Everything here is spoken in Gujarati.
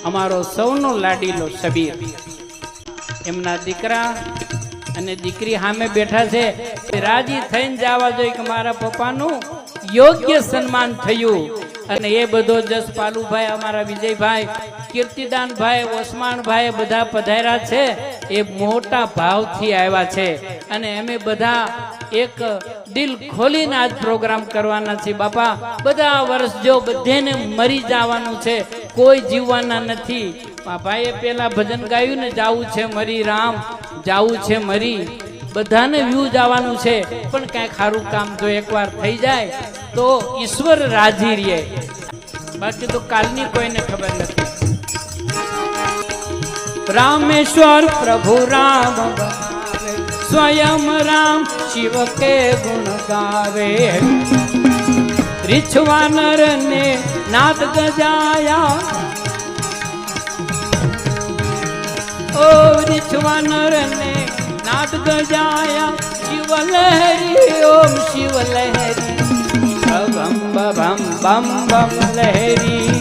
અમારો સૌનો લાડીલો શબીર, એમના દીકરા અને દીકરી સામે બેઠા છે, રાજી થઈને જવા જોઈએ કે મારા પપ્પાનું યોગ્ય સન્માન થયું. અને એ બધો જસ પાલુભાઈ, અમારા વિજયભાઈ, કીર્તિદાનભાઈ, ઓસમાણભાઈ બધા પધાર્યા છે. એ મોટા ભાવથી આવ્યા છે અને અમે બધા એક દિલ ખોલીને આજ પ્રોગ્રામ કરવાના છે. બાપા બધા વર્ષ જો બધાને મરી જવાનું છે, કોઈ જીવવાના નથી. ભાઈએ પેલા ભજન ગાયું ને, જાવું છે મરી રામ, જાવું છે મરી. બધાને વ્યૂ જવાનું છે, પણ કાંઈ ખારું કામ જો એકવાર થઈ જાય તો ઈશ્વર રાજી રહે, બાકી તો કાલની કોઈને ખબર નથી. रामेश्वर प्रभु राम स्वयं राम शिव के गुण गावे, रिछवानर ने नाद गजाया, ओ रिछवानर ने नाद गजाया, शिव लहरी ओम शिव लहरी, बम बम बम बम लहरी.